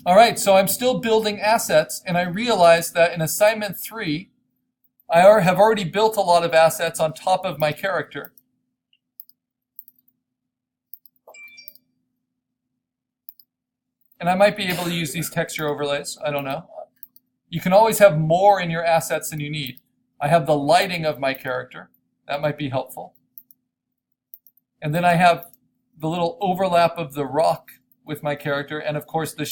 All right, so I'm still building assets, and I realized that in assignment 3, I have already built a lot of assets on top of my character. And I might be able to use these texture overlays, I don't know. You can always have more in your assets than you need. I have the lighting of my character. That might be helpful. And then I have the little overlap of the rock with my character, and of course the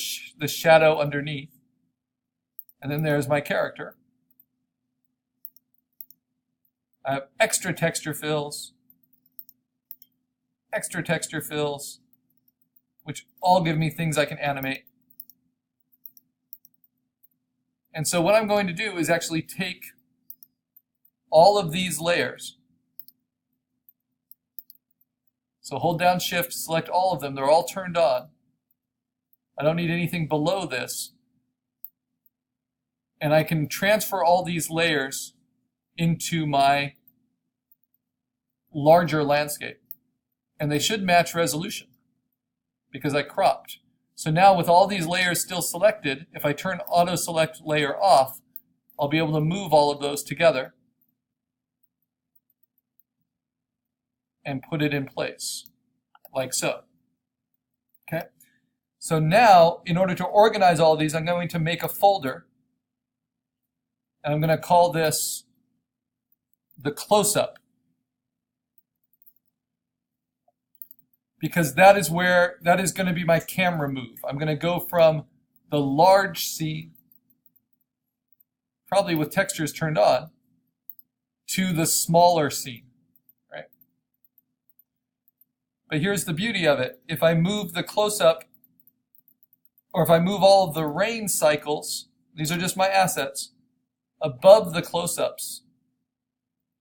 shadow underneath. And then there's my character. I have extra texture fills, which all give me things I can animate. And so what I'm going to do is actually take all of these layers. So hold down Shift, select all of them. They're all turned on. I don't need anything below this. And I can transfer all these layers into my larger landscape. And they should match resolution because I cropped. So now with all these layers still selected, if I turn auto select layer off, I'll be able to move all of those together and put it in place, like so. Okay. So now, in order to organize all of these, I'm going to make a folder, and I'm going to call this the close-up, because that is going to be my camera move. I'm going to go from the large scene, probably with textures turned on, to the smaller scene. But here's the beauty of it. If I move the close-up, or if I move all of the rain cycles, these are just my assets, above the close-ups,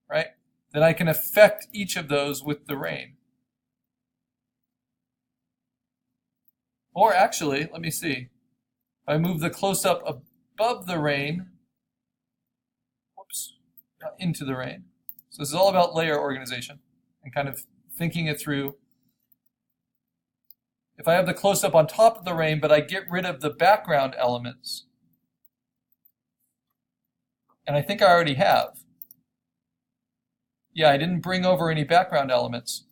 right? Then I can affect each of those with the rain. Or actually, let me see. If I move the close-up above the rain, not into the rain. So this is all about layer organization and kind of thinking it through. If I have the close-up on top of the rain, but I get rid of the background elements, and I think I already have. Yeah, I didn't bring over any background elements.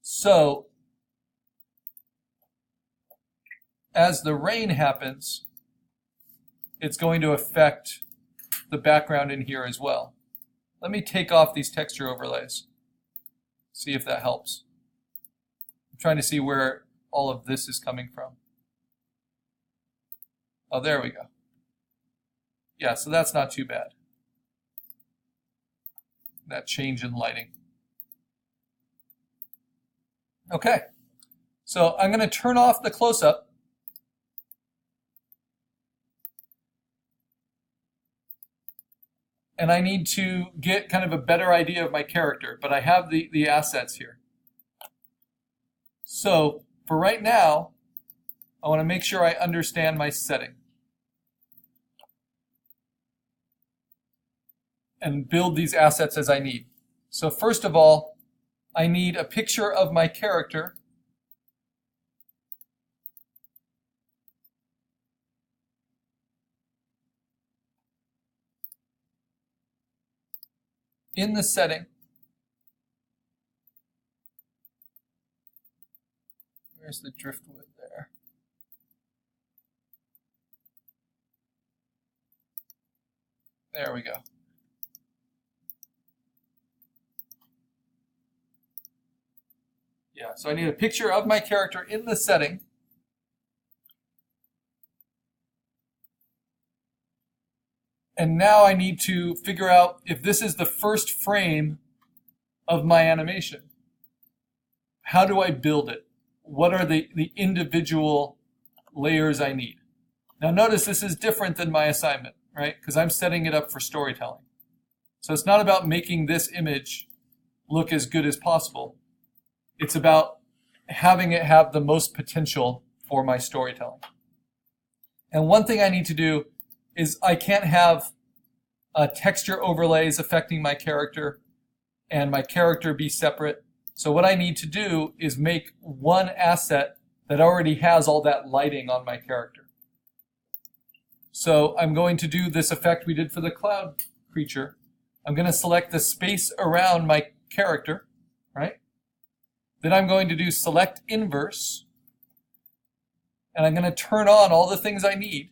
So, as the rain happens, it's going to affect the background in here as well. Let me take off these texture overlays, see if that helps. I'm trying to see where all of this is coming from. Oh, there we go. Yeah, so that's not too bad. That change in lighting. Okay, so I'm going to turn off the close-up. And I need to get kind of a better idea of my character, but I have the assets here. So, for right now, I want to make sure I understand my setting and build these assets as I need. So first of all, I need a picture of my character. In the setting. Where's the driftwood there? There we go. Yeah, so I need a picture of my character in the setting. And now I need to figure out if this is the first frame of my animation. How do I build it? What are the individual layers I need? Now notice this is different than my assignment, right? Because I'm setting it up for storytelling. So it's not about making this image look as good as possible. It's about having it have the most potential for my storytelling. And one thing I need to do is I can't have texture overlays affecting my character and my character be separate. So what I need to do is make one asset that already has all that lighting on my character. So I'm going to do this effect we did for the cloud creature. I'm going to select the space around my character, right? Then I'm going to do select inverse, and I'm going to turn on all the things I need.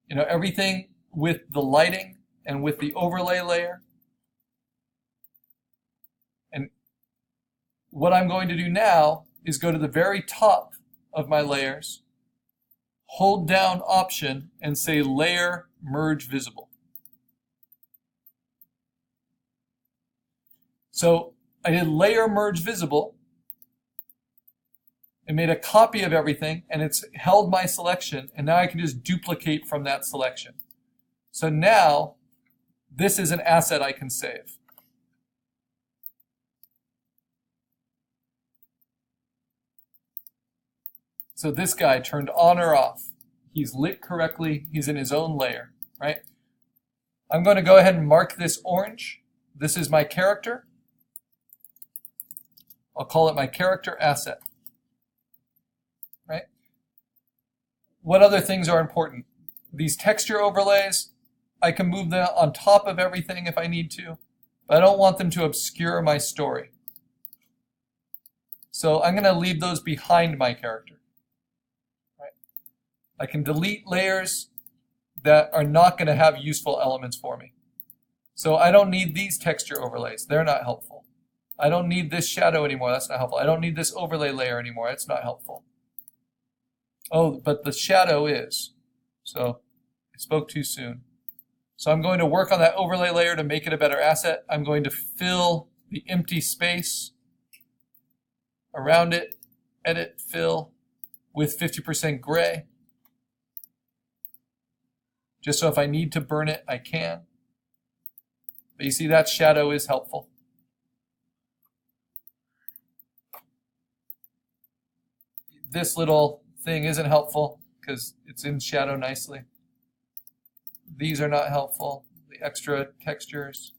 You know, everything with the lighting and with the overlay layer. And what I'm going to do now is go to the very top of my layers, hold down Option, and say Layer Merge Visible. So I did Layer Merge Visible. It made a copy of everything, and it's held my selection, and now I can just duplicate from that selection. So now, this is an asset I can save. So this guy turned on or off. He's lit correctly. He's in his own layer, right? I'm going to go ahead and mark this orange. This is my character. I'll call it my character asset, right? What other things are important? These texture overlays, I can move them on top of everything if I need to, but I don't want them to obscure my story. So I'm going to leave those behind my character. Right? I can delete layers that are not going to have useful elements for me. So I don't need these texture overlays. They're not helpful. I don't need this shadow anymore. That's not helpful. I don't need this overlay layer anymore. It's not helpful. Oh, but the shadow is. So I spoke too soon. So I'm going to work on that overlay layer to make it a better asset. I'm going to fill the empty space around it, edit, fill with 50% gray. Just so if I need to burn it, I can. But you see that shadow is helpful. This little thing isn't helpful because it's in shadow nicely. These are not helpful, the extra textures.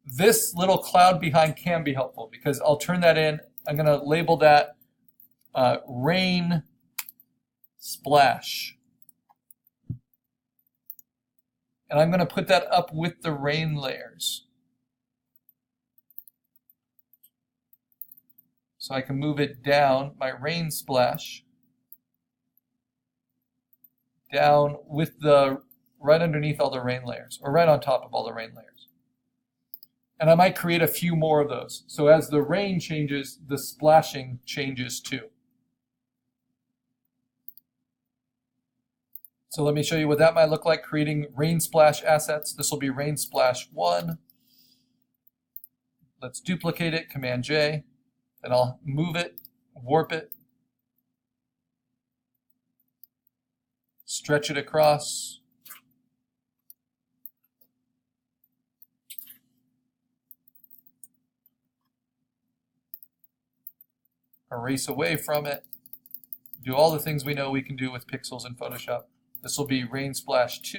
This little cloud behind can be helpful because I'll turn that in. I'm going to label that rain splash. And I'm going to put that up with the rain layers. So I can move it down, my rain splash, down with the, right underneath all the rain layers, or right on top of all the rain layers. And I might create a few more of those. So as the rain changes, the splashing changes too. So let me show you what that might look like, creating rain splash assets. This will be rain splash 1. Let's duplicate it, Command J. Then I'll move it, warp it, stretch it across, erase away from it, do all the things we know we can do with pixels in Photoshop. This will be rain splash 2.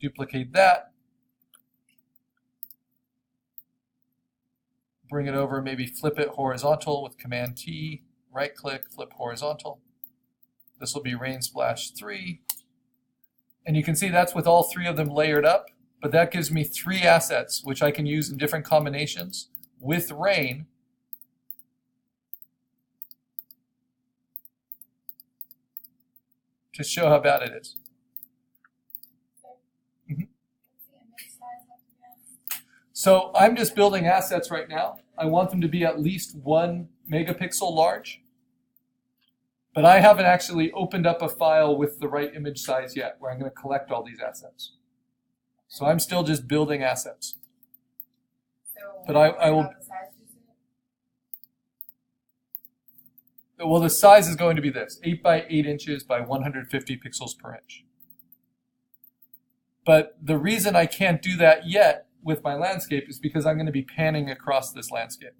Duplicate that. Bring it over, maybe flip it horizontal with Command T, right click, flip horizontal. This will be rain splash 3. And you can see that's with all 3 of them layered up, but that gives me 3 assets which I can use in different combinations with rain. To show how bad it is. So I'm just building assets right now. I want them to be at least 1 megapixel large. But I haven't actually opened up a file with the right image size yet, where I'm going to collect all these assets. So I'm still just building assets. But I will. Well, the size is going to be this, 8 by 8 inches by 150 pixels per inch. But the reason I can't do that yet with my landscape is because I'm going to be panning across this landscape.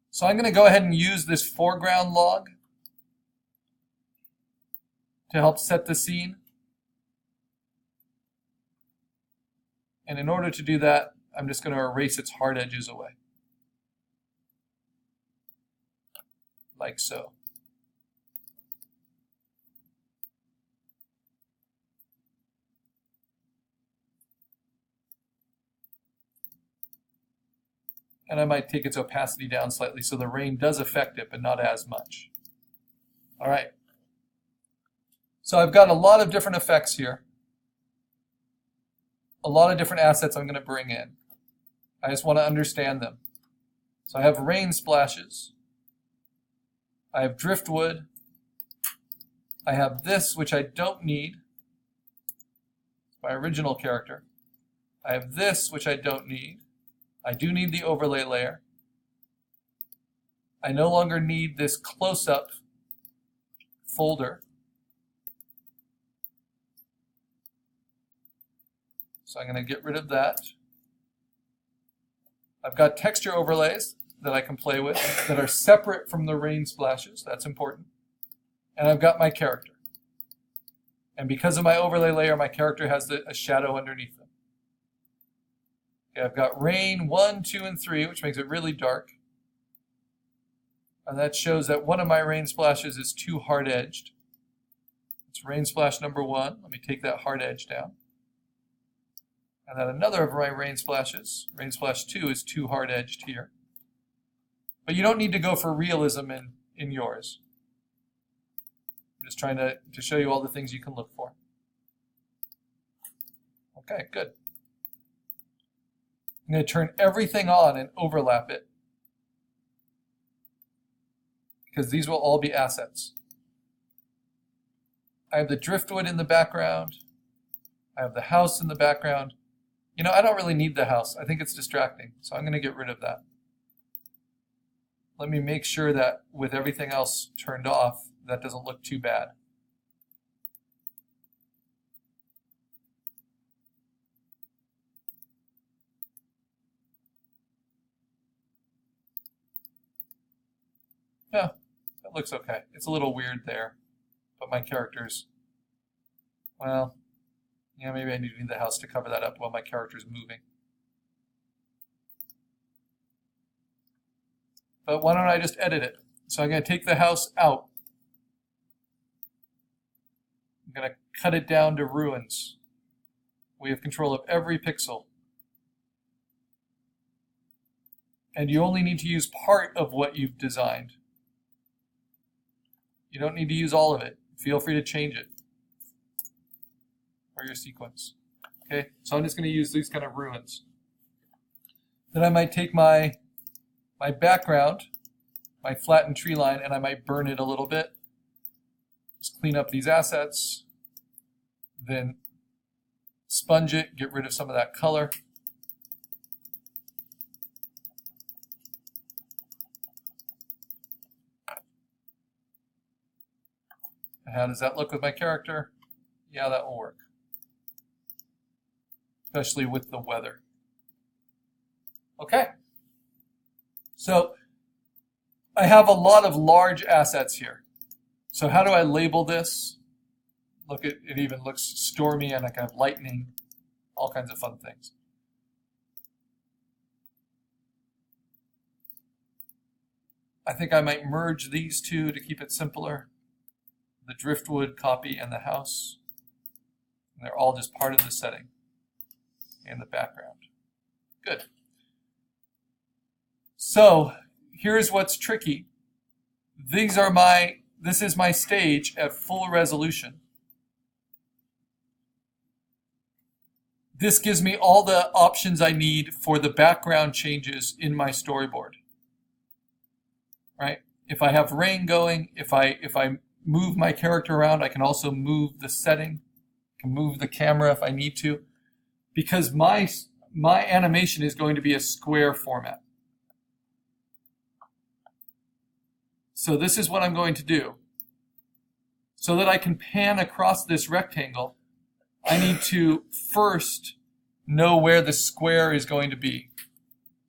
So I'm going to go ahead and use this foreground log to help set the scene. And in order to do that, I'm just going to erase its hard edges away. like so. And I might take its opacity down slightly so the rain does affect it, but not as much. All right. So I've got a lot of different effects here. A lot of different assets I'm going to bring in. I just want to understand them. So I have rain splashes. I have driftwood. I have this, which I don't need. It's my original character. I have this, which I don't need. I do need the overlay layer. I no longer need this close-up folder. So I'm going to get rid of that. I've got texture overlays that I can play with that are separate from the rain splashes. That's important. And I've got my character. And because of my overlay layer, my character has a shadow underneath them. Okay, I've got rain 1, 2, and 3, which makes it really dark. And that shows that one of my rain splashes is too hard-edged. It's rain splash number 1. Let me take that hard edge down. And then another of my rain splashes, rain splash 2, is too hard-edged here. But you don't need to go for realism in yours. I'm just trying to show you all the things you can look for. Okay, good. I'm going to turn everything on and overlap it, because these will all be assets. I have the driftwood in the background. I have the house in the background. You know, I don't really need the house. I think it's distracting, so I'm going to get rid of that. Let me make sure that with everything else turned off, that doesn't look too bad. Yeah, that looks okay. It's a little weird there, but my character's, well, yeah, maybe I need the house to cover that up while my character's moving. But why don't I just edit it? So I'm going to take the house out. I'm going to cut it down to ruins. We have control of every pixel. And you only need to use part of what you've designed. You don't need to use all of it. Feel free to change it for your sequence. Okay, so I'm just going to use these kind of ruins. Then I might take my background, my flattened tree line, and I might burn it a little bit. Just clean up these assets, then sponge it, get rid of some of that color. And how does that look with my character? Yeah, that will work, especially with the weather. Okay. So I have a lot of large assets here. So how do I label this? Look, it even looks stormy and I can have lightning, all kinds of fun things. I think I might merge these two to keep it simpler. The driftwood copy and the house. And they're all just part of the setting and the background. Good. So here's what's tricky. This is my stage at full resolution. This gives me all the options I need for the background changes in my storyboard. Right? If I have rain going, if I move my character around, I can also move the setting, I can move the camera if I need to, because my animation is going to be a square format. So this is what I'm going to do. So that I can pan across this rectangle, I need to first know where the square is going to be.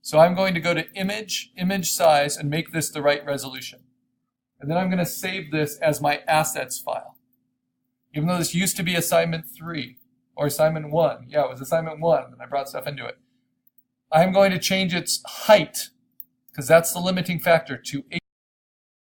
So I'm going to go to Image, Image Size, and make this the right resolution. And then I'm going to save this as my assets file. Even though this used to be assignment 3 or assignment 1. Yeah, it was assignment 1, and I brought stuff into it. I'm going to change its height, because that's the limiting factor, to